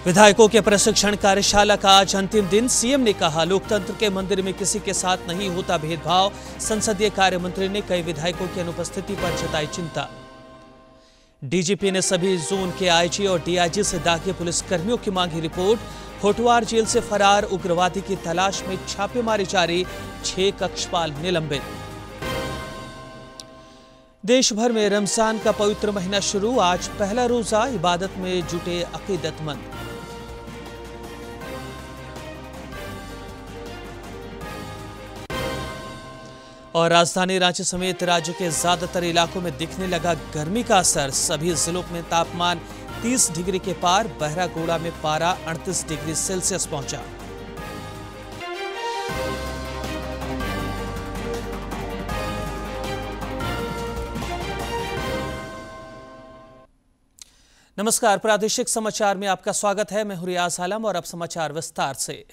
विधायकों के प्रशिक्षण कार्यशाला का आज अंतिम दिन। सीएम ने कहा, लोकतंत्र के मंदिर में किसी के साथ नहीं होता भेदभाव। संसदीय कार्य मंत्री ने कई विधायकों की अनुपस्थिति पर जताई चिंता। डीजीपी ने सभी जोन के आईजी और डीआईजी से दागी पुलिसकर्मियों की मांगी रिपोर्ट। होटवार जेल से फरार उग्रवादी की तलाश में छापेमारी जारी, 6 कक्षपाल निलंबित। देश भर में रमजान का पवित्र महीना शुरू। आज पहला रोजा, इबादत में जुटे अकीदतमंद। और राजधानी रांची समेत राज्य के ज्यादातर इलाकों में दिखने लगा गर्मी का असर। सभी जिलों में तापमान 30 डिग्री के पार। बहरागोड़ा में पारा 38 डिग्री सेल्सियस पहुंचा। नमस्कार, प्रादेशिक समाचार में आपका स्वागत है। मैं हूं रियाज आलम और अब समाचार विस्तार से।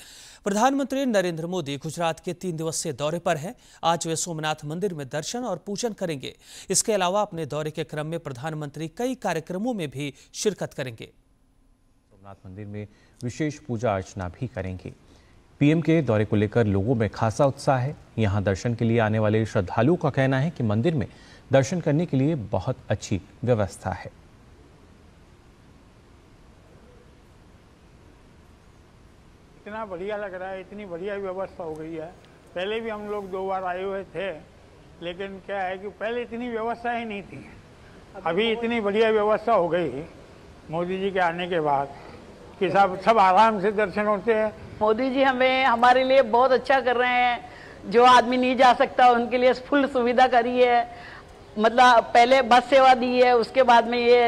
प्रधानमंत्री नरेंद्र मोदी गुजरात के 3 दिवसीय दौरे पर हैं। आज वे सोमनाथ मंदिर में दर्शन और पूजन करेंगे। इसके अलावा अपने दौरे के क्रम में प्रधानमंत्री कई कार्यक्रमों में भी शिरकत करेंगे। सोमनाथ मंदिर में विशेष पूजा अर्चना भी करेंगे। पीएम के दौरे को लेकर लोगों में खासा उत्साह है। यहां दर्शन के लिए आने वाले श्रद्धालुओं का कहना है कि मंदिर में दर्शन करने के लिए बहुत अच्छी व्यवस्था है। इतना बढ़िया लग रहा है, इतनी बढ़िया व्यवस्था हो गई है। पहले भी हम लोग 2 बार आए हुए थे, लेकिन क्या है कि पहले इतनी व्यवस्था ही नहीं थी। अभी इतनी बढ़िया व्यवस्था हो गई मोदी जी के आने के बाद कि सब आराम से दर्शन होते हैं। मोदी जी हमारे लिए बहुत अच्छा कर रहे हैं। जो आदमी नहीं जा सकता उनके लिए फुल सुविधा करी है। मतलब पहले बस सेवा दी है, उसके बाद में ये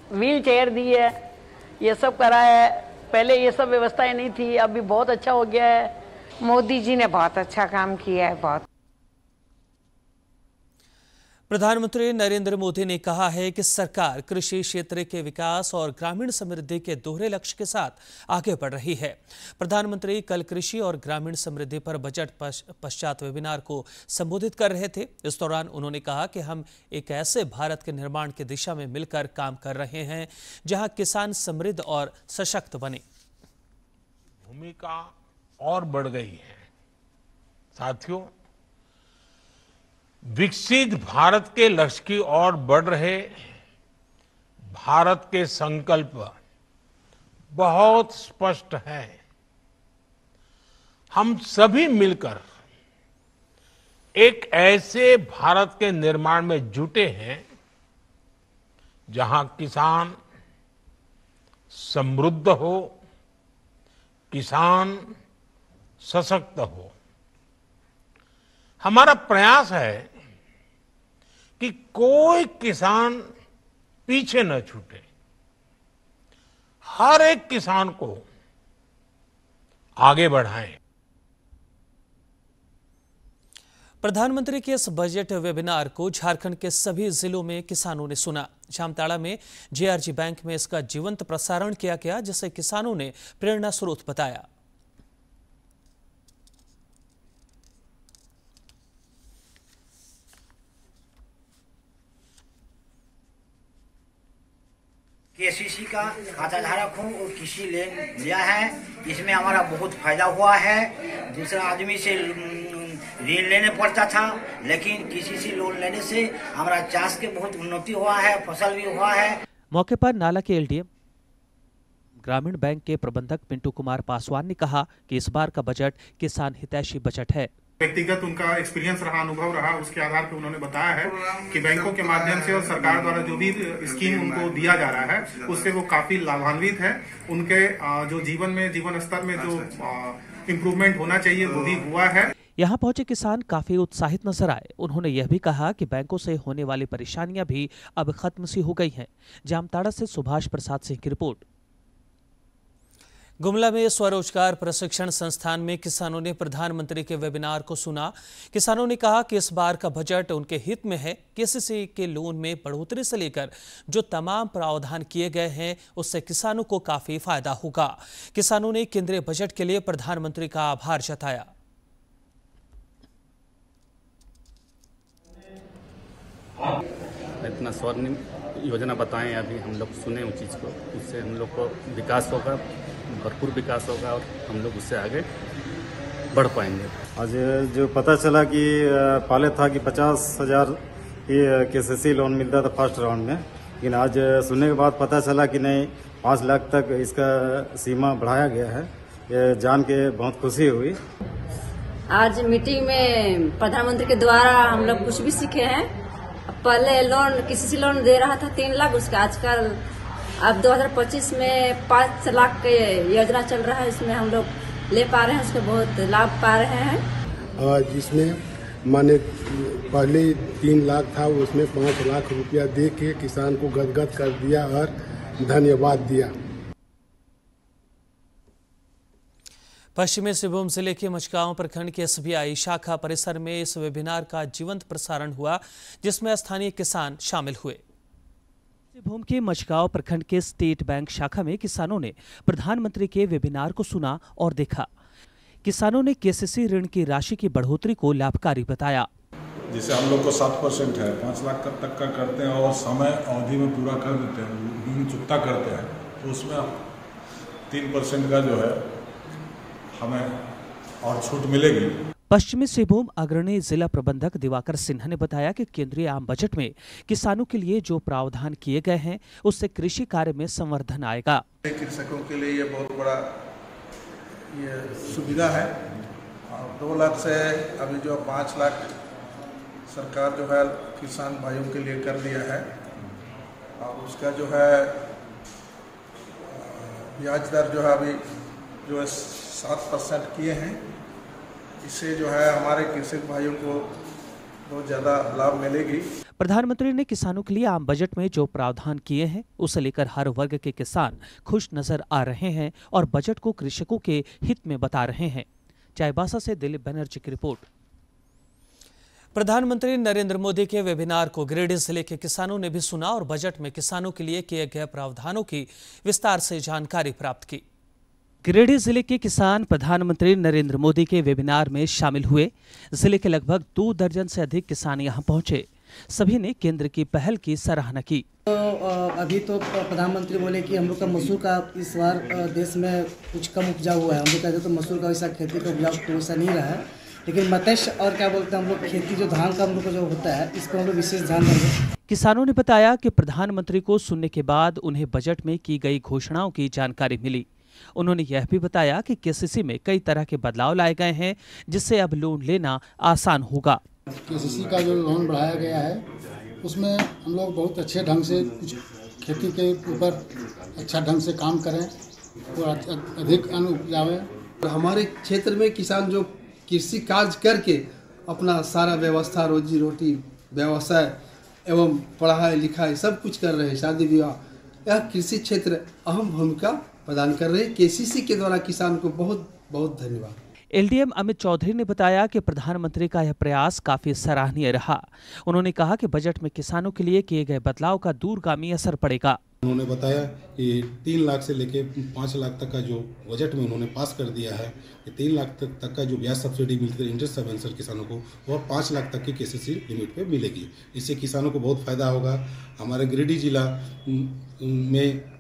व्हील चेयर दी है, ये सब करा है। पहले ये सब व्यवस्थाएं नहीं थी, अभी बहुत अच्छा हो गया है। मोदी जी ने बहुत अच्छा काम किया है। बहुत प्रधानमंत्री नरेंद्र मोदी ने कहा है कि सरकार कृषि क्षेत्र के विकास और ग्रामीण समृद्धि के दोहरे लक्ष्य के साथ आगे बढ़ रही है। प्रधानमंत्री कल कृषि और ग्रामीण समृद्धि पर बजट पश्चात वेबिनार को संबोधित कर रहे थे। इस दौरान उन्होंने कहा कि हम एक ऐसे भारत के निर्माण की दिशा में मिलकर काम कर रहे हैं जहां किसान समृद्ध और सशक्त बने। भूमिका और बढ़ गई है। साथियों, विकसित भारत के लक्ष्य की ओर बढ़ रहे भारत के संकल्प बहुत स्पष्ट है। हम सभी मिलकर एक ऐसे भारत के निर्माण में जुटे हैं जहां किसान समृद्ध हो, किसान सशक्त हो। हमारा प्रयास है कि कोई किसान पीछे न छूटे। हर एक किसान को आगे बढ़ाएं। प्रधानमंत्री के इस बजट वेबिनार को झारखंड के सभी जिलों में किसानों ने सुना। जामताड़ा में जेआरजी बैंक में इसका जीवंत प्रसारण किया गया, जिसे किसानों ने प्रेरणा स्रोत बताया। केसीसी का खाता धारक हूँ और कृषि लोन लिया है। इसमें हमारा बहुत फायदा हुआ है। दूसरा आदमी से ऋण लेने पड़ता था, लेकिन केसीसी लोन लेने से हमारा चाष के बहुत उन्नति हुआ है, फसल भी हुआ है। मौके पर नाला के एलडीएम ग्रामीण बैंक के प्रबंधक पिंटू कुमार पासवान ने कहा कि इस बार का बजट किसान हितैषी बजट है। व्यक्तिगत उनका एक्सपीरियंस रहा, अनुभव रहा, उसके आधार पर उन्होंने बताया है कि बैंकों के माध्यम से और सरकार द्वारा जो भी स्कीम उनको दिया जा रहा है उससे वो काफी लाभान्वित है। उनके जो जीवन स्तर में जो इम्प्रूवमेंट होना चाहिए वो भी हुआ है। यहाँ पहुंचे किसान काफी उत्साहित नजर आए। उन्होंने यह भी कहा कि बैंकों से होने वाली परेशानियां भी अब खत्म सी हो गई हैं। जामताड़ा से सुभाष प्रसाद सिंह की रिपोर्ट। गुमला में स्वरोजगार प्रशिक्षण संस्थान में किसानों ने प्रधानमंत्री के वेबिनार को सुना। किसानों ने कहा कि इस बार का बजट उनके हित में है। केसीसी के लोन में बढ़ोतरी से लेकर जो तमाम प्रावधान किए गए हैं उससे किसानों को काफी फायदा होगा। किसानों ने केंद्रीय बजट के लिए प्रधानमंत्री का आभार जताया। इतना स्वर्णिम योजना बताएं, अभी हम लोग सुने उस चीज़ को, उससे हम लोग को विकास होगा, भरपूर विकास होगा और हम लोग उससे आगे बढ़ पाएंगे। आज जो पता चला कि पहले था कि 50,000 KCC लोन मिलता था फर्स्ट राउंड में, लेकिन आज सुनने के बाद पता चला कि नहीं 5 लाख तक इसका सीमा बढ़ाया गया है। ये जान के बहुत खुशी हुई। आज मीटिंग में प्रधानमंत्री के द्वारा हम लोग कुछ भी सीखे हैं। पहले लोन KCC लोन दे रहा था 3 लाख, उसका आजकल अब 2025 में 5 लाख के योजना चल रहा है, इसमें हम लोग ले पा रहे हैं, उसको बहुत लाभ पा रहे हैं। जिसमें माने पहले 3 लाख था, उसमें 5 लाख रुपया दे के किसान को गदगद कर दिया और धन्यवाद दिया। पश्चिमी सिंहभूम जिले के मचगांव प्रखंड के SBI शाखा परिसर में इस वेबिनार का जीवंत प्रसारण हुआ, जिसमें स्थानीय किसान शामिल हुए। सिंहभूम के मचगांव प्रखंड के स्टेट बैंक शाखा में किसानों ने प्रधानमंत्री के वेबिनार को सुना और देखा। किसानों ने KCC ऋण की राशि की बढ़ोतरी को लाभकारी बताया। जिसे हम लोग को 7% है, 5 लाख तक का करते हैं और समय अवधि में पूरा कर देते हैं, ऋण चुकता करते हैं, तो उसमें 3% का जो है हमें और छूट मिलेगी। पश्चिमी सिंहभूम अग्रणी जिला प्रबंधक दिवाकर सिन्हा ने बताया कि केंद्रीय आम बजट में किसानों के लिए जो प्रावधान किए गए हैं, उससे कृषि कार्य में संवर्धन आएगा। कृषकों के लिए ये बहुत बड़ा ये सुविधा है। 2 लाख से अभी जो 5 लाख सरकार जो है किसान भाइयों के लिए कर दिया है, और उसका जो है ब्याज दर जो है अभी जो है 7% किए हैं। इससे जो है हमारे कृषक भाइयों को बहुत ज़्यादा लाभ मिलेगी। प्रधानमंत्री ने किसानों के लिए आम बजट में जो प्रावधान किए हैं, उसे लेकर हर वर्ग के किसान खुश नजर आ रहे हैं और बजट को कृषकों के हित में बता रहे हैं। चाईबासा से दिलीप बनर्जी की रिपोर्ट। प्रधानमंत्री नरेंद्र मोदी के वेबिनार को गिरिडीह जिले के किसानों ने भी सुना और बजट में किसानों के लिए किए गए प्रावधानों की विस्तार से जानकारी प्राप्त की। गिरिडीह जिले के किसान प्रधानमंत्री नरेंद्र मोदी के वेबिनार में शामिल हुए। जिले के लगभग 2 दर्जन से अधिक किसान यहां पहुंचे। सभी ने केंद्र की पहल की सराहना की। तो अभी तो प्रधानमंत्री बोले कि हम लोग का मसूर का इस बार देश में कुछ कम उपजाऊ हुआ है। हम लोग कहते तो मसूर का वैसा खेती का उपजाऊ तो वैसा नहीं रहा है, लेकिन मत्स्य और क्या बोलते हैं हम लोग खेती जो धान का हम लोग का जो होता है, इस पर हम लोग विशेष ध्यान देंगे। किसानों ने बताया कि प्रधानमंत्री को सुनने के बाद उन्हें बजट में की गई घोषणाओं की जानकारी मिली। उन्होंने यह भी बताया कि KCC में कई तरह के बदलाव लाए गए हैं, जिससे अब लोन लेना आसान होगा। KCC का जो लोन बढ़ाया गया है, उसमें हम लोग बहुत अच्छे ढंग से कुछ खेती के ऊपर अच्छा ढंग से काम करें और अधिक अन्न उपजावें। हमारे क्षेत्र में किसान जो कृषि कार्य करके अपना सारा व्यवस्था, रोजी रोटी, व्यवसाय एवं पढ़ाई लिखाई सब कुछ कर रहे हैं, शादी विवाह, यह कृषि क्षेत्र अहम भूमिका प्रदान कर रहे हैं। KCC के द्वारा किसान को बहुत बहुत धन्यवाद। LDM अमित चौधरी ने बताया कि प्रधानमंत्री का यह प्रयास काफी सराहनीय रहा। उन्होंने कहा कि बजट में किसानों के लिए किए गए बदलाव का दूरगामी असर पड़ेगा। उन्होंने बताया कि 3 लाख से लेकर 5 लाख तक का जो बजट में उन्होंने पास कर दिया है, 3 लाख तक का जो ब्याज सब्सिडी मिलती है इंटरेस्ट सब्वेंसर किसानों को, वह 5 लाख तक की KCC लिमिट पे मिलेगी। इससे किसानों को बहुत फायदा होगा। हमारे गिरिडीह जिला में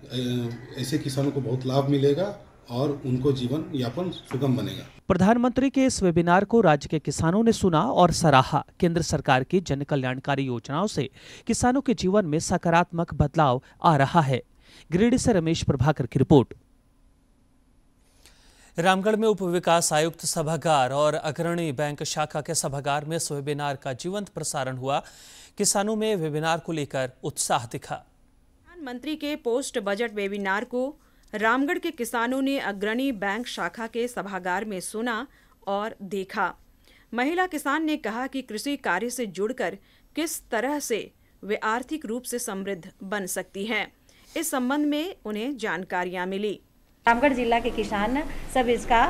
ऐसे किसानों को बहुत लाभ मिलेगा और उनको जीवन यापन सुगम बनेगा। प्रधानमंत्री के इस वेबिनार को राज्य के किसानों ने सुना और सराहा। केंद्र सरकार की जन कल्याणकारी योजनाओं से किसानों के जीवन में सकारात्मक बदलाव आ रहा है। गिरिडीह से रमेश प्रभाकर की रिपोर्ट। रामगढ़ में उप विकास आयुक्त सभागार और अग्रणी बैंक शाखा के सभागार में इस वेबिनार का जीवंत प्रसारण हुआ। किसानों में वेबिनार को लेकर उत्साह दिखा। प्रधानमंत्री के पोस्ट बजट वेबिनार को रामगढ़ के किसानों ने अग्रणी बैंक शाखा के सभागार में सुना और देखा। महिला किसान ने कहा कि कृषि कार्य से जुड़कर किस तरह से वे आर्थिक रूप से समृद्ध बन सकती हैं। इस संबंध में उन्हें जानकारियां मिली। रामगढ़ जिला के किसान सब इसका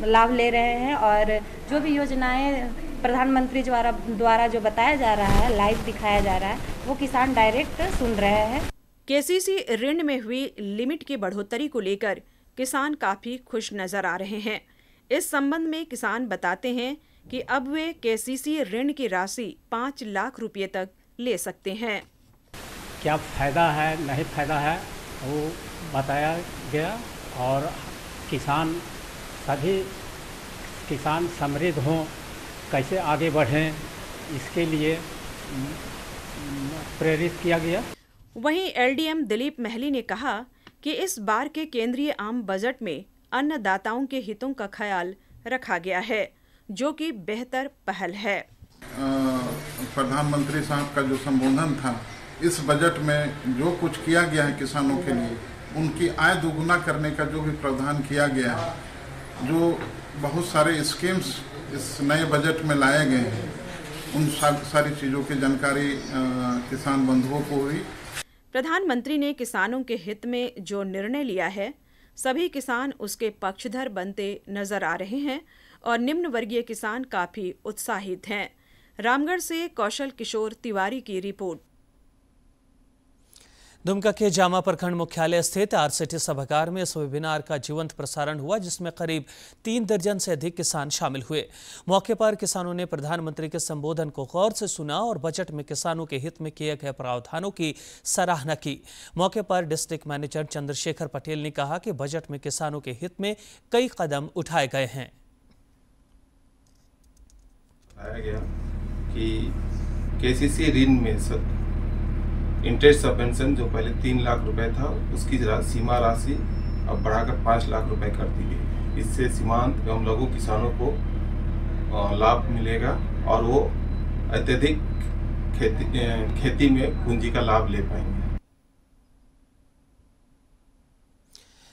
लाभ ले रहे हैं और जो भी योजनाएं प्रधानमंत्री द्वारा जो बताया जा रहा है, लाइव दिखाया जा रहा है, वो किसान डायरेक्ट सुन रहे हैं। KCC ऋण में हुई लिमिट की बढ़ोतरी को लेकर किसान काफी खुश नजर आ रहे हैं। इस संबंध में किसान बताते हैं कि अब वे KCC ऋण की राशि 5 लाख रुपए तक ले सकते हैं। क्या फ़ायदा है नहीं फ़ायदा है वो बताया गया और किसान सभी किसान समृद्ध हों, कैसे आगे बढ़ें, इसके लिए प्रेरित किया गया। वहीं एलडीएम दिलीप महली ने कहा कि इस बार के केंद्रीय आम बजट में अन्नदाताओं के हितों का ख्याल रखा गया है, जो कि बेहतर पहल है। प्रधानमंत्री साहब का जो संबोधन था, इस बजट में जो कुछ किया गया है किसानों के लिए, उनकी आय दोगुना करने का जो भी प्रावधान किया गया है, जो बहुत सारे स्कीम्स इस नए बजट में लाए गए हैं, उन सारी चीज़ों की जानकारी किसान बंधुओं को हुई। प्रधानमंत्री ने किसानों के हित में जो निर्णय लिया है, सभी किसान उसके पक्षधर बनते नजर आ रहे हैं और निम्न वर्गीय किसान काफी उत्साहित हैं। रामगढ़ से कौशल किशोर तिवारी की रिपोर्ट। दुमका के जामा प्रखंड मुख्यालय स्थित आरसीटी सभागार में इस वेबिनार का जीवंत प्रसारण हुआ, जिसमें करीब 3 दर्जन से अधिक किसान शामिल हुए। मौके पर किसानों ने प्रधानमंत्री के संबोधन को गौर से सुना और बजट में किसानों के हित में किए गए प्रावधानों की सराहना की। मौके पर डिस्ट्रिक्ट मैनेजर चंद्रशेखर पटेल ने कहा कि बजट में किसानों के हित में कई कदम उठाए गए हैं। बताया गया कि केसीसी ऋण में इंटरेस्ट सबवेंशन जो पहले 3 लाख रुपए था, उसकी सीमा राशि अब बढ़ाकर 5 लाख रुपए कर दी गई। इससे सीमांत एवं लघु किसानों को लाभ मिलेगा और वो अत्यधिक खेती में पूंजी का लाभ ले पाएंगे।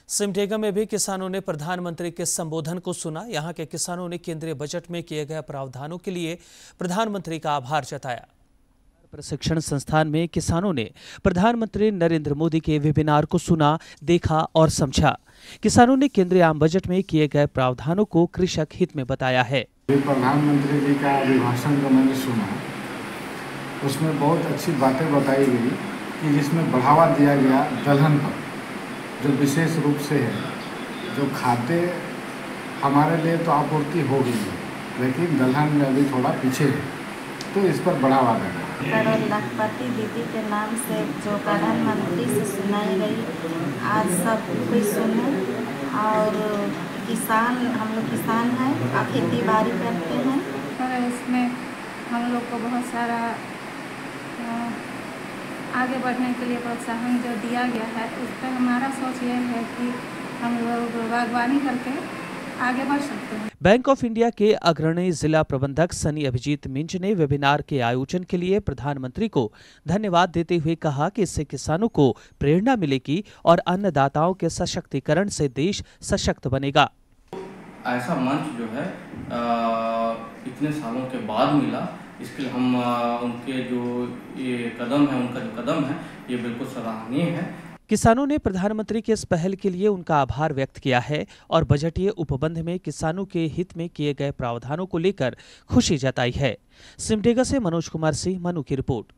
सिमडेगा में भी किसानों ने प्रधानमंत्री के संबोधन को सुना। यहां के किसानों ने केंद्रीय बजट में किए गए प्रावधानों के लिए प्रधानमंत्री का आभार जताया। प्रशिक्षण संस्थान में किसानों ने प्रधानमंत्री नरेंद्र मोदी के वेबिनार को सुना, देखा और समझा। किसानों ने केंद्रीय आम बजट में किए गए प्रावधानों को कृषक हित में बताया है। प्रधानमंत्री जी का अभिभाषण जो मैंने सुना, उसमें बहुत अच्छी बातें बताई गई कि जिसमें बढ़ावा दिया गया दलहन पर, जो विशेष रूप से है, जो खाद्य हमारे लिए तो आपूर्ति हो गई है, लेकिन दलहन में अभी थोड़ा पीछे है, तो इस पर बढ़ावा देना। करोड़ लखपति दीदी के नाम से जो प्रधानमंत्री से सुनाई गई, आज सब कोई सुने। और किसान, हम लोग किसान हैं और खेती बाड़ी करते हैं, और इसमें हम लोग को बहुत सारा आगे बढ़ने के लिए प्रोत्साहन जो दिया गया है, उस पर हमारा सोच ये है कि हम लोग बागवानी करके आगे बढ़ सकते हैं। बैंक ऑफ इंडिया के अग्रणी जिला प्रबंधक सनी अभिजीत मिंज ने वेबिनार के आयोजन के लिए प्रधानमंत्री को धन्यवाद देते हुए कहा कि इससे किसानों को प्रेरणा मिलेगी और अन्नदाताओं के सशक्तिकरण से देश सशक्त बनेगा। ऐसा मंच जो है इतने सालों के बाद मिला, इसके लिए हम उनके जो ये कदम है, उनका जो कदम है, ये बिल्कुल सराहनीय है। किसानों ने प्रधानमंत्री के इस पहल के लिए उनका आभार व्यक्त किया है और बजटीय उपबंध में किसानों के हित में किए गए प्रावधानों को लेकर खुशी जताई है। सिमडेगा से मनोज कुमार सिंह, मनु की रिपोर्ट।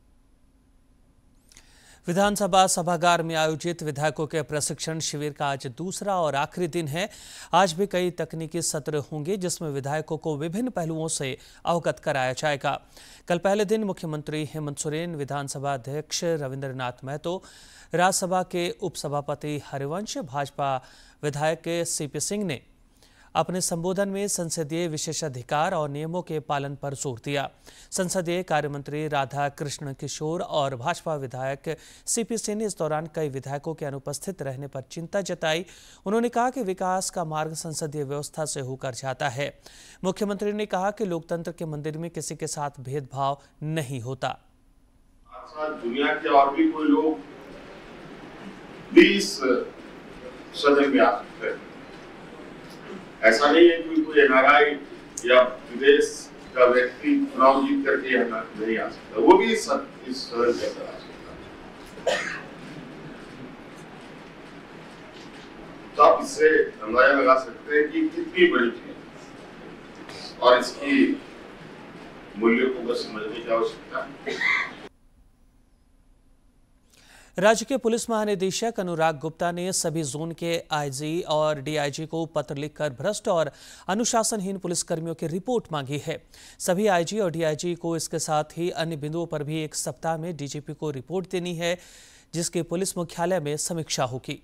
विधानसभा सभागार में आयोजित विधायकों के प्रशिक्षण शिविर का आज दूसरा और आखिरी दिन है। आज भी कई तकनीकी सत्र होंगे, जिसमें विधायकों को विभिन्न पहलुओं से अवगत कराया जाएगा। कल पहले दिन मुख्यमंत्री हेमंत सोरेन, विधानसभा अध्यक्ष रविंद्रनाथ महतो, राज्यसभा के उपसभापति हरिवंश, भाजपा विधायक सीपी सिंह ने अपने संबोधन में संसदीय विशेषाधिकार और नियमों के पालन पर जोर दिया। संसदीय कार्य मंत्री राधा कृष्ण किशोर और भाजपा विधायक सीपी सिंह ने इस दौरान कई विधायकों के अनुपस्थित रहने पर चिंता जताई। उन्होंने कहा कि विकास का मार्ग संसदीय व्यवस्था से होकर जाता है। मुख्यमंत्री ने कहा कि लोकतंत्र के मंदिर में किसी के साथ भेदभाव नहीं होता। दुनिया के और भी कोई लोग 20 सदन में आ सकते हैं। ऐसा नहीं है कि कोई एनआरआई या विदेश का व्यक्ति चुनाव जीत करके यहाँ नहीं आ सकता, वो भी इस सदन के अंदर आ सकता है। तो आप इससे अंदाजा लगा सकते हैं कि कितनी बड़ी चीज और इसकी मूल्य को बस समझने की आवश्यकता है। राज्य के पुलिस महानिदेशक अनुराग गुप्ता ने सभी जोन के आईजी और डीआईजी को पत्र लिखकर भ्रष्ट और अनुशासनहीन पुलिसकर्मियों की रिपोर्ट मांगी है। सभी आईजी और डीआईजी को इसके साथ ही अन्य बिंदुओं पर भी 1 सप्ताह में डीजीपी को रिपोर्ट देनी है, जिसकी पुलिस मुख्यालय में समीक्षा होगी।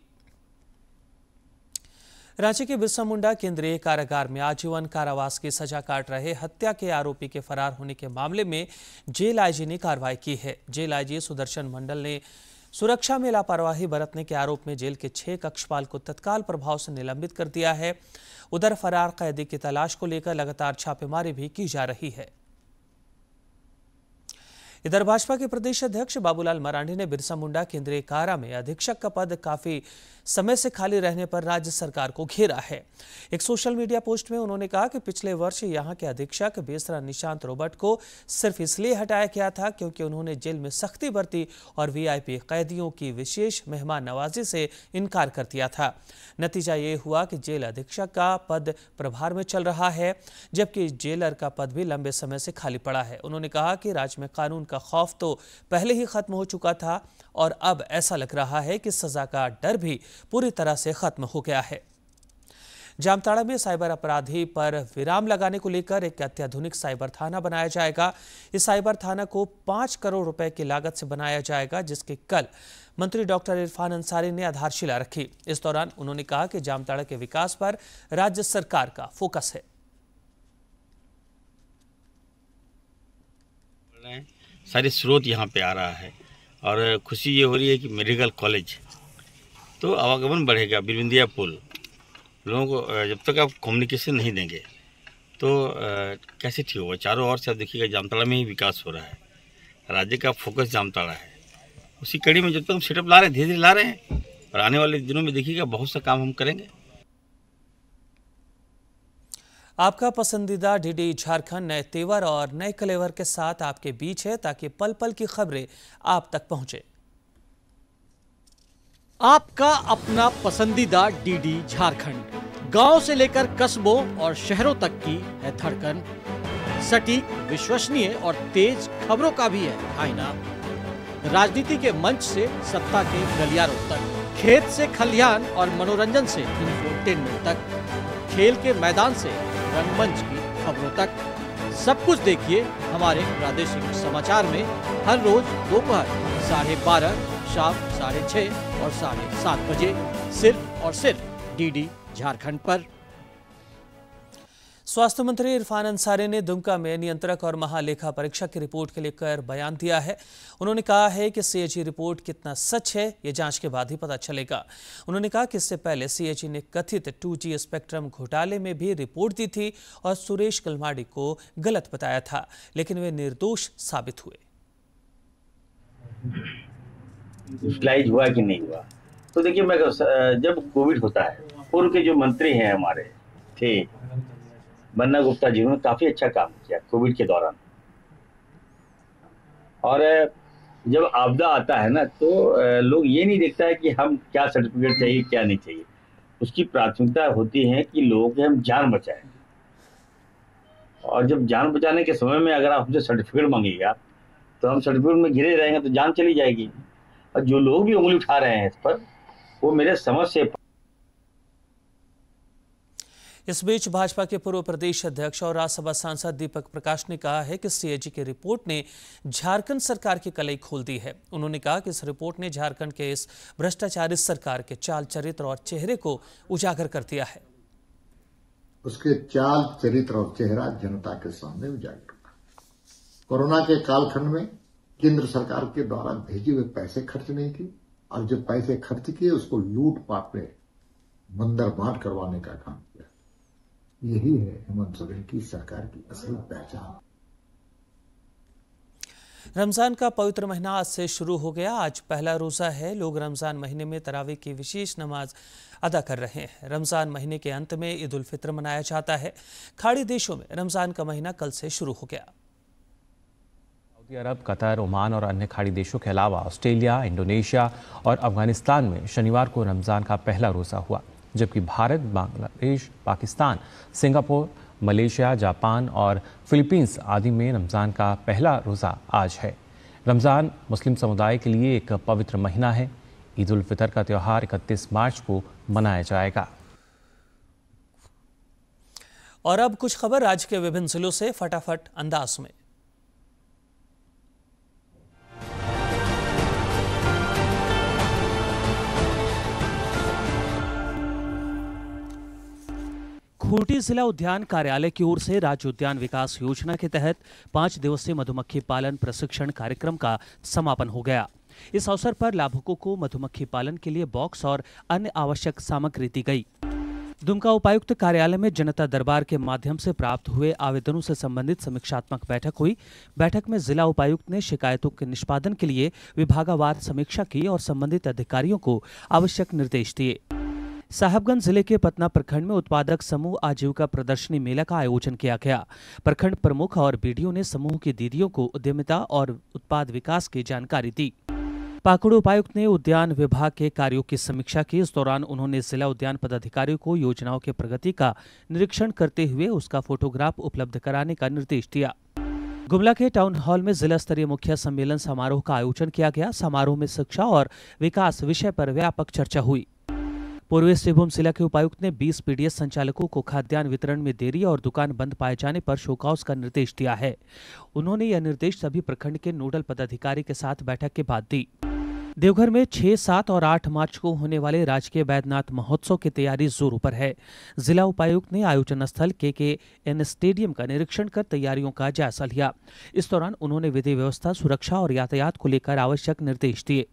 रांची के बिरसा मुंडा केंद्रीय कारागार में आजीवन कारावास की सजा काट रहे हत्या के आरोपी के फरार होने के मामले में जेल आईजी ने कार्रवाई की है। जेल आईजी सुदर्शन मंडल ने सुरक्षा में लापरवाही बरतने के आरोप में जेल के 6 कक्षपाल को तत्काल प्रभाव से निलंबित कर दिया है। उधर फरार कैदी की तलाश को लेकर लगातार छापेमारी भी की जा रही है। इधर भाजपा के प्रदेश अध्यक्ष बाबूलाल मरांडी ने बिरसा मुंडा केंद्रीय कारा में अधीक्षक का पद काफी समय से खाली रहने पर राज्य सरकार को घेरा है। एक सोशल मीडिया पोस्ट में उन्होंने कहा कि पिछले वर्ष यहां के अधीक्षक बेसरा निशांत रोबर्ट को सिर्फ इसलिए हटाया गया था क्योंकि उन्होंने जेल में सख्ती बरती और वीआईपी कैदियों की विशेष मेहमान नवाजी से इनकार कर दिया था। नतीजा ये हुआ कि जेल अधीक्षक का पद प्रभार में चल रहा है, जबकि जेलर का पद भी लंबे समय से खाली पड़ा है। उन्होंने कहा कि राज्य में कानून का खौफ तो पहले ही खत्म हो चुका था और अब ऐसा लग रहा है कि सजा का डर भी पूरी तरह से खत्म हो गया है। जामताड़ा में साइबर अपराधी पर विराम लगाने को लेकर एक अत्याधुनिक साइबर थाना बनाया जाएगा। इस साइबर थाना को 5 करोड़ रुपए की लागत से बनाया जाएगा, जिसकी कल मंत्री डॉक्टर इरफान अंसारी ने आधारशिला रखी। इस दौरान उन्होंने कहा कि जामताड़ा के विकास पर राज्य सरकार का फोकस है। सारे स्रोत यहाँ पे आ रहा है और खुशी ये हो रही है कि मेडिकल कॉलेज तो आवागमन बढ़ेगा। बिरबिंदिया पुल लोगों को जब तक आप कम्युनिकेशन नहीं देंगे तो कैसे ठीक होगा। चारों ओर से आप देखिएगा जामताड़ा में ही विकास हो रहा है। राज्य का फोकस जामताड़ा है। उसी कड़ी में जब तक हम सेटअप ला रहे हैं, धीरे धीरे ला रहे हैं और आने वाले दिनों में देखिएगा बहुत सा काम हम करेंगे। आपका पसंदीदा डीडी झारखंड नए तेवर और नए कलेवर के साथ आपके बीच है, ताकि पल पल की खबरें आप तक पहुंचे। आपका अपना पसंदीदा डीडी झारखंड, गांव से लेकर कस्बों और शहरों तक की है धड़कन। सटीक, विश्वसनीय और तेज खबरों का भी है आईना। राजनीति के मंच से सत्ता के गलियारों तक, खेत से खलिहान और मनोरंजन से इंफोटेनमेंट तक, खेल के मैदान से रंगमंच की खबरों तक, सब कुछ देखिए हमारे प्रादेशिक समाचार में हर रोज दोपहर 12:30, शाम 6:30 और 7:30 बजे, सिर्फ और सिर्फ डीडी झारखंड पर। स्वास्थ्य मंत्री इरफान अंसारी ने दुमका में नियंत्रक और महालेखा परीक्षक की रिपोर्ट के लेकर बयान दिया है। उन्होंने कहा है कि सीएजी रिपोर्ट कितना सच है, ये जांच के बाद ही पता चलेगा। उन्होंने कहा कि इससे पहले सीएजी ने कथित 2G स्पेक्ट्रम घोटाले में भी रिपोर्ट दी थी और सुरेश कलमाडी को गलत बताया था, लेकिन वे निर्दोष साबित हुए। यूटिलाइज हुआ कि नहीं हुआ, तो देखिए मैं जब कोविड होता है, पूर्व के जो मंत्री हैं हमारे थे, बन्ना गुप्ता जी ने काफी अच्छा काम किया कोविड के दौरान। और जब आपदा आता है ना, तो लोग ये नहीं देखता है कि हम क्या सर्टिफिकेट चाहिए क्या नहीं चाहिए। उसकी प्राथमिकता होती है कि लोगों की हम जान बचाएं। और जब जान बचाने के समय में अगर आप हमसे सर्टिफिकेट मांगिएगा तो हम सर्टिफिकेट में घिरे रहेंगे तो जान चली जाएगी। और जो लोग भी उंगली उठा रहे हैं इस पर, वो मेरे समझ से। इस बीच भाजपा के पूर्व प्रदेश अध्यक्ष और राज्यसभा सांसद दीपक प्रकाश ने कहा है कि सीएजी की रिपोर्ट ने झारखंड सरकार की कलई खोल दी है। उन्होंने कहा कि इस रिपोर्ट ने झारखंड के इस भ्रष्टाचारी सरकार के चाल चरित्र और चेहरे को उजागर कर दिया है। उसके चाल चरित्र और चेहरा जनता के सामने उजागर हुआ। कोरोना के कालखंड में केंद्र सरकार के द्वारा भेजे हुए पैसे खर्च नहीं किए और जो पैसे खर्च किए उसको लूटपाट में मंदरमार करवाने का काम किया। यही है हेमंत सोरेन की सरकार की असली पहचान। रमजान का पवित्र महीना आज से शुरू हो गया। आज पहला रोजा है। लोग रमजान महीने में तरावी की विशेष नमाज अदा कर रहे हैं। रमजान महीने के अंत में ईद उल फित्र मनाया जाता है। खाड़ी देशों में रमजान का महीना कल से शुरू हो गया। सऊदी अरब, कतर, ओमान और अन्य खाड़ी देशों के अलावा ऑस्ट्रेलिया, इंडोनेशिया और अफगानिस्तान में शनिवार को रमजान का पहला रोजा हुआ, जबकि Bharat, Bangladesh, Pakistan, Singapore, Malaysia, Japan और फिलीपींस आदि में रमज़ान का पहला रोज़ा आज है। रमज़ान मुस्लिम समुदाय के लिए एक पवित्र महीना है। ईद उल फितर का त्यौहार 31 मार्च को मनाया जाएगा। और अब कुछ खबर राज्य के विभिन्न जिलों से फटाफट अंदाज में। खूंटी जिला उद्यान कार्यालय की ओर से राज्य उद्यान विकास योजना के तहत 5 दिवसीय मधुमक्खी पालन प्रशिक्षण कार्यक्रम का समापन हो गया। इस अवसर पर लाभुकों को मधुमक्खी पालन के लिए बॉक्स और अन्य आवश्यक सामग्री दी गई। दुमका उपायुक्त कार्यालय में जनता दरबार के माध्यम से प्राप्त हुए आवेदनों से संबंधित समीक्षात्मक बैठक हुई। बैठक में जिला उपायुक्त ने शिकायतों के निष्पादन के लिए विभागवार समीक्षा की और संबंधित अधिकारियों को आवश्यक निर्देश दिए। साहिबगंज जिले के पतना प्रखंड में उत्पादक समूह आजीविका प्रदर्शनी मेला का आयोजन किया गया। प्रखंड प्रमुख और बीडीओ ने समूह की दीदियों को उद्यमिता और उत्पाद विकास की जानकारी दी। पाकुड़ उपायुक्त ने उद्यान विभाग के कार्यों की समीक्षा की। इस दौरान उन्होंने जिला उद्यान पदाधिकारियों को योजनाओं के प्रगति का निरीक्षण करते हुए उसका फोटोग्राफ उपलब्ध कराने का निर्देश दिया। गुमला के टाउन हॉल में जिला स्तरीय मुख्य सम्मेलन समारोह का आयोजन किया गया। समारोह में शिक्षा और विकास विषय पर व्यापक चर्चा हुई। पूर्वी सिंहभूम जिला के उपायुक्त ने 20 पीडीएस संचालकों को खाद्यान्न वितरण में देरी और दुकान बंद पाए जाने पर शोकॉज का निर्देश दिया है। उन्होंने यह निर्देश सभी प्रखंड के नोडल पदाधिकारी के साथ बैठक के बाद दी। देवघर में 6, 7 और 8 मार्च को होने वाले राजकीय वैद्यनाथ महोत्सव की तैयारी जोरों पर है। जिला उपायुक्त ने आयोजन स्थल KKN स्टेडियम का निरीक्षण कर तैयारियों का जायजा लिया। इस दौरान उन्होंने विधि व्यवस्था, सुरक्षा और यातायात को लेकर आवश्यक निर्देश दिए।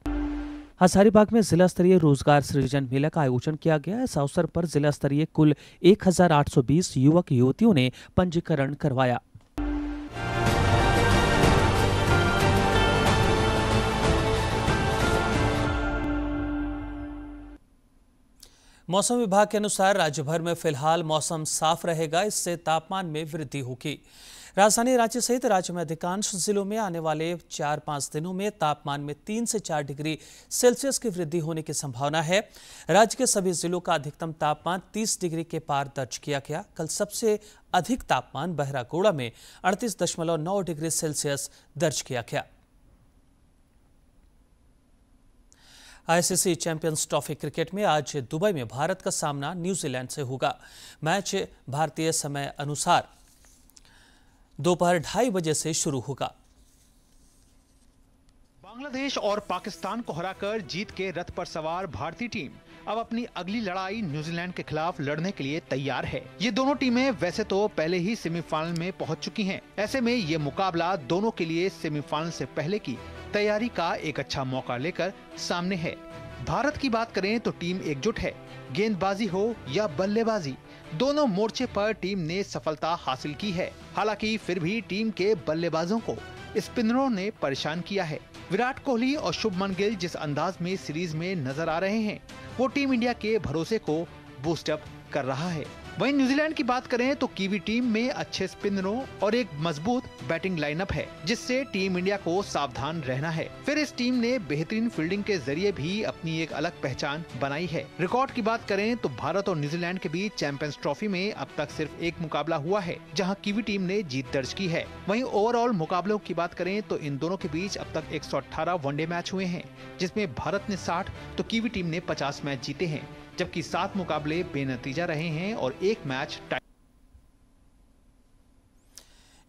हजारीबाग में जिला स्तरीय रोजगार सृजन मेला का आयोजन किया गया। इस अवसर पर जिला स्तरीय कुल 1820 युवक युवतियों ने पंजीकरण करवाया। मौसम विभाग के अनुसार राज्य भर में फिलहाल मौसम साफ रहेगा। इससे तापमान में वृद्धि होगी। राजधानी रांची सहित राज्य में अधिकांश जिलों में आने वाले 4-5 दिनों में तापमान में 3 से 4 डिग्री सेल्सियस की वृद्धि होने की संभावना है। राज्य के सभी जिलों का अधिकतम तापमान 30 डिग्री के पार दर्ज किया गया। कल सबसे अधिक तापमान बहरागोड़ा में 38.9 डिग्री सेल्सियस दर्ज किया गया। ICC चैंपियंस ट्रॉफी क्रिकेट में आज दुबई में भारत का सामना न्यूजीलैंड से होगा। मैच भारतीय समय अनुसार दोपहर 2:30 बजे से शुरू होगा। बांग्लादेश और पाकिस्तान को हराकर जीत के रथ पर सवार भारतीय टीम अब अपनी अगली लड़ाई न्यूजीलैंड के खिलाफ लड़ने के लिए तैयार है। ये दोनों टीमें वैसे तो पहले ही सेमीफाइनल में पहुंच चुकी हैं। ऐसे में ये मुकाबला दोनों के लिए सेमीफाइनल से पहले की तैयारी का एक अच्छा मौका लेकर सामने है। भारत की बात करें तो टीम एकजुट है। गेंदबाजी हो या बल्लेबाजी, दोनों मोर्चे पर टीम ने सफलता हासिल की है। हालांकि फिर भी टीम के बल्लेबाजों को स्पिनरों ने परेशान किया है। विराट कोहली और शुभमन गिल जिस अंदाज में सीरीज में नजर आ रहे हैं, वो टीम इंडिया के भरोसे को बूस्ट अप कर रहा है। वहीं न्यूजीलैंड की बात करें तो कीवी टीम में अच्छे स्पिनरों और एक मजबूत बैटिंग लाइनअप है, जिससे टीम इंडिया को सावधान रहना है। फिर इस टीम ने बेहतरीन फील्डिंग के जरिए भी अपनी एक अलग पहचान बनाई है। रिकॉर्ड की बात करें तो भारत और न्यूजीलैंड के बीच चैंपियंस ट्रॉफी में अब तक सिर्फ एक मुकाबला हुआ है, जहां कीवी टीम ने जीत दर्ज की है। वहीं ओवरऑल मुकाबलों की बात करें तो इन दोनों के बीच अब तक 118 वनडे मैच हुए हैं, जिसमें भारत ने 60 तो कीवी टीम ने 50 मैच जीते हैं, जबकि 7 मुकाबले बेनतीजा रहे हैं और 1 मैच टाई।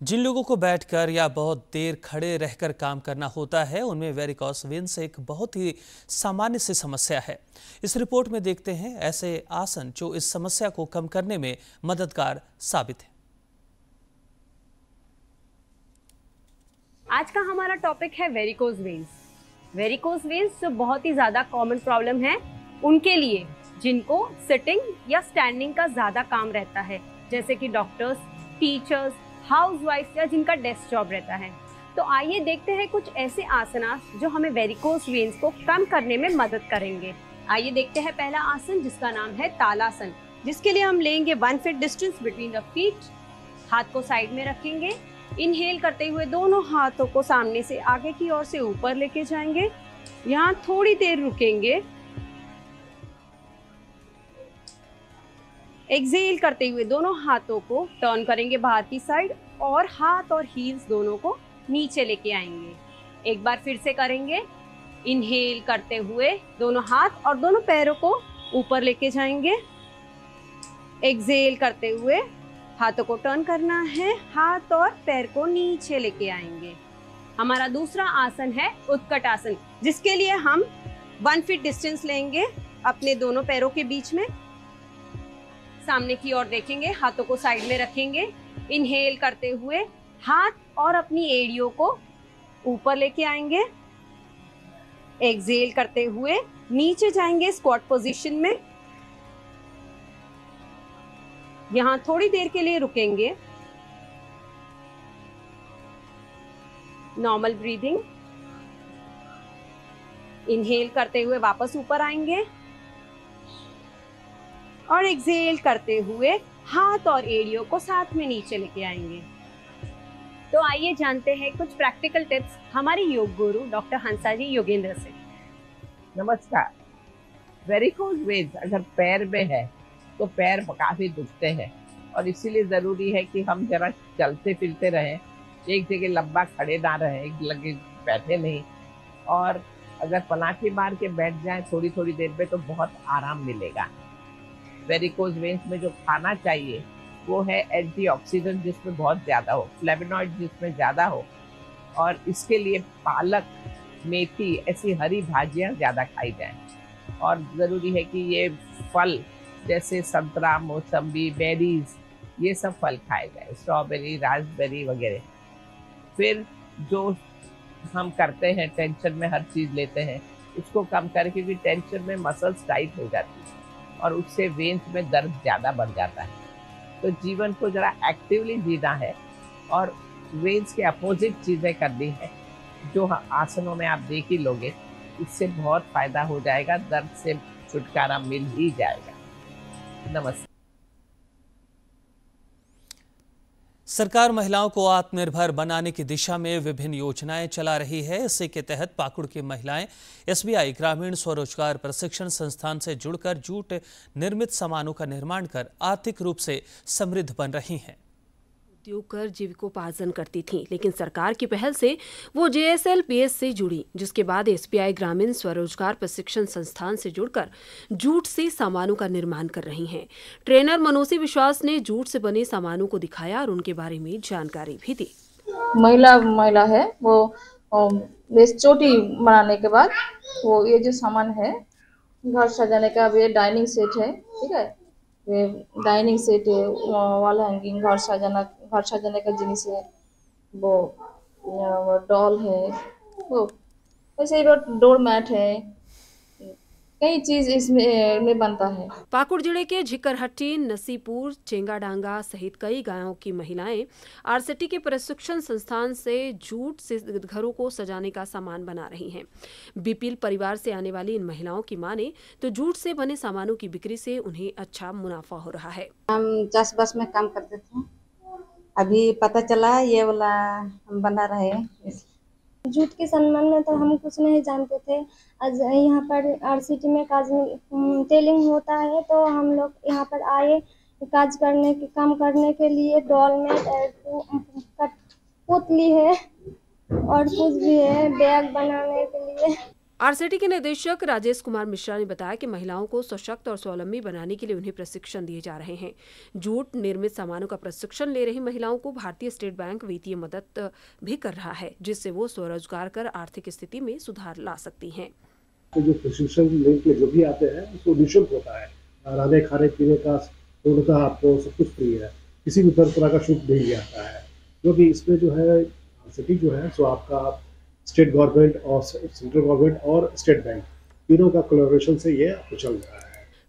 जिन लोगों को बैठकर या बहुत देर खड़े रहकर काम करना होता है, उनमें वेरिकोस वेन्स एक बहुत ही सामान्य सी समस्या है। इस रिपोर्ट में देखते हैं ऐसे आसन जो इस समस्या को कम करने में मददगार साबित है। आज का हमारा टॉपिक है वेरिकोस वेन्स। वेरिकोस वेन्स जो बहुत ही ज्यादा कॉमन प्रॉब्लम है उनके लिए, जिनको सिटिंग या स्टैंडिंग का ज्यादा काम रहता है, जैसे कि डॉक्टर्स, टीचर्स, हाउसवाइफ या जिनका डेस्क जॉब रहता है। तो आइए देखते हैं कुछ ऐसे आसनास जो हमें वेरिकोस वेन्स को कम करने में मदद करेंगे। आइए देखते हैं पहला आसन, जिसका नाम है तालासन, जिसके लिए हम लेंगे 1 feet distance between the feet. हाथ को साइड में रखेंगे। इनहेल करते हुए दोनों हाथों को सामने से आगे की ओर से ऊपर लेके जाएंगे। यहाँ थोड़ी देर रुकेंगे। एक्सहेल करते हुए दोनों हाथों को टर्न करेंगे बाहर की साइड और हाथ और हील्स दोनों को नीचे लेके आएंगे। एक बार फिर से करेंगे। इनहेल करते हुए दोनों हाथ और दोनों पैरों को ऊपर लेके जाएंगे। एक्सहेल करते हुए हाथों को टर्न करना है, हाथ और पैर को नीचे लेके आएंगे। हमारा दूसरा आसन है उत्कट आसन, जिसके लिए हम 1 फीट डिस्टेंस लेंगे अपने दोनों पैरों के बीच में। सामने की ओर देखेंगे, हाथों को साइड में रखेंगे। इनहेल करते हुए हाथ और अपनी एड़ियों को ऊपर लेके आएंगे। एक्सहेल करते हुए नीचे जाएंगे स्क्वाट पोजीशन में। यहां थोड़ी देर के लिए रुकेंगे। Normal breathing. इनहेल करते हुए वापस ऊपर आएंगे और एक्सहेल करते हुए हाथ और एड़ियों को साथ में नीचे लेके आएंगे। तो आइए जानते हैं कुछ प्रैक्टिकल टिप्स हमारे योग गुरु डॉक्टर हंसाजी योगेंद्र से। नमस्कार। वेरिकोज वेन्स अगर पैर में है तो पैर काफी दुखते हैं और इसीलिए जरूरी है कि हम जरा चलते फिरते रहें, एक जगह लंबा खड़े ना रहें, एक लगे बैठे नहीं, और अगर पलाठी मार के बैठ जाएं थोड़ी थोड़ी देर में तो बहुत आराम मिलेगा। वेरिकोज वेन्स में जो खाना चाहिए वो है एंटीऑक्सीडेंट जिसमें बहुत ज़्यादा हो, फ्लेवोनॉइड जिसमें ज़्यादा हो, और इसके लिए पालक, मेथी ऐसी हरी भाजियाँ ज़्यादा खाई जाएं। और ज़रूरी है कि ये फल जैसे संतरा, मौसम्बी, बेरीज, ये सब फल खाए जाए, स्ट्रॉबेरी, रास्पबेरी वगैरह। फिर जो हम करते हैं, टेंशन में हर चीज़ लेते हैं, उसको कम करें, क्योंकि टेंशन में मसल्स टाइट हो जाती है और उससे वेन्स में दर्द ज़्यादा बढ़ जाता है। तो जीवन को ज़रा एक्टिवली जीना है और वेन्स के अपोजिट चीज़ें करनी है, जो आसनों में आप देख ही लोगे। इससे बहुत फायदा हो जाएगा, दर्द से छुटकारा मिल ही जाएगा। नमस्ते। सरकार महिलाओं को आत्मनिर्भर बनाने की दिशा में विभिन्न योजनाएं चला रही है। इसी के तहत पाकुड़ की महिलाएं एसबीआई ग्रामीण स्वरोजगार प्रशिक्षण संस्थान से जुड़कर जूट निर्मित सामानों का निर्माण कर आर्थिक रूप से समृद्ध बन रही हैं। उद्योग कर जीविकोपार्जन करती थीं, लेकिन सरकार की पहल से वो JSLPS से जुड़ी, जिसके बाद एसबीआई ग्रामीण स्वरोजगार प्रशिक्षण संस्थान से जुड़कर जूट से सामानों का निर्माण कर रही हैं। ट्रेनर मनोसी विश्वास ने जूट से बने सामानों को दिखाया और उनके बारे में जानकारी भी दी। महिला है वो चोटी बनाने के बाद वो ये जो सामान है घर सजाने का, अब ये डाइनिंग सेट है, ठीक है, ये डाइनिंग सेट है, वॉल हैंगिंग, घर सजाने का जिनिस है, वो डॉल है, वो वैसे ही डोर मैट है, कई चीज इसमें बनता है। पाकुड़ जिले के झिकरहट्टी, नसीपुर, चेंगाडांगा सहित कई गांवों की महिलाएं आरसीटी के प्रशिक्षण संस्थान से जूट से घरों को सजाने का सामान बना रही हैं। बीपीएल परिवार से आने वाली इन महिलाओं की माने तो जूट से बने सामानों की बिक्री से उन्हें अच्छा मुनाफा हो रहा है। हम चासबास में काम करते थे, अभी पता चला ये वाला हम बना रहे हैं। जूट के सम्मान में तो हम कुछ नहीं जानते थे। आज यहाँ पर आरसीटी में टेलिंग होता है तो हम लोग यहाँ पर आए काम करने के लिए। डॉल में पुतली है और कुछ भी है बैग बनाने के लिए। आरसीटी के निदेशक राजेश कुमार मिश्रा ने बताया कि महिलाओं को सशक्त और स्वावलंबी बनाने के लिए उन्हें प्रशिक्षण दिए जा रहे हैं। जूट निर्मित सामानों का प्रशिक्षण ले रही महिलाओं को भारतीय स्टेट बैंक वित्तीय मदद भी कर रहा है, जिससे वो स्वरोजगार कर आर्थिक स्थिति में सुधार ला सकती हैं। तो जो प्रशिक्षण लेके जो भी आते हैं उसको निःशुल्क होता है, रहने खाने पीने का पूर्णतः आपको सब कुछ फ्री है, किसी भी तरह का शुल्क नहीं लिया जाता है। क्योंकि इसमें जो है आरसीटी जो है सो आपका स्टेट गवर्नमेंट और सेंट्रल गवर्नमेंट और स्टेट बैंक तीनों का कोलैबोरेशन से ये चल रहा है।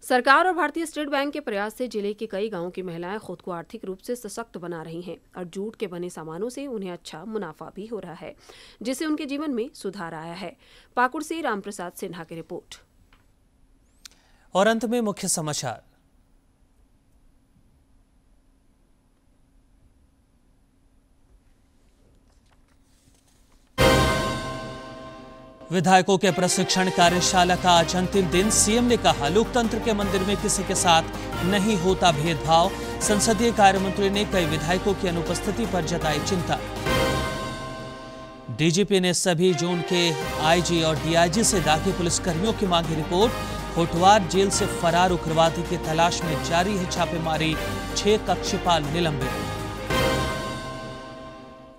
सरकार और भारतीय स्टेट बैंक के प्रयास से जिले के कई गांवों की महिलाएं खुद को आर्थिक रूप से सशक्त बना रही हैं और जूट के बने सामानों से उन्हें अच्छा मुनाफा भी हो रहा है, जिससे उनके जीवन में सुधार आया है। पाकुड़ से रामप्रसाद सिन्हा की रिपोर्ट। और अंत में मुख्य समाचार। विधायकों के प्रशिक्षण कार्यशाला का आज अंतिम दिन। सीएम ने कहा, लोकतंत्र के मंदिर में किसी के साथ नहीं होता भेदभाव। संसदीय कार्य मंत्री ने कई विधायकों की अनुपस्थिति पर जताई चिंता। डीजीपी ने सभी जोन के आईजी और डीआईजी से दागी पुलिसकर्मियों की मांगी रिपोर्ट। होटवार जेल से फरार उग्रवादी की तलाश में जारी है छापेमारी, 6 कक्षपाल निलंबित।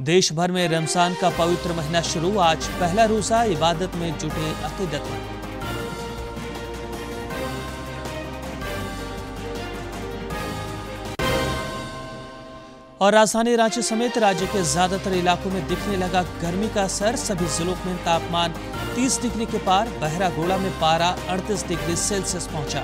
देश भर में रमजान का पवित्र महीना शुरू, आज पहला रोजा, इबादत में जुटे अकीदतमंद। और राजधानी रांची समेत राज्य के ज्यादातर इलाकों में दिखने लगा गर्मी का असर। सभी जिलों में तापमान 30 डिग्री के पार, बहरागोड़ा में पारा 38 डिग्री सेल्सियस पहुंचा।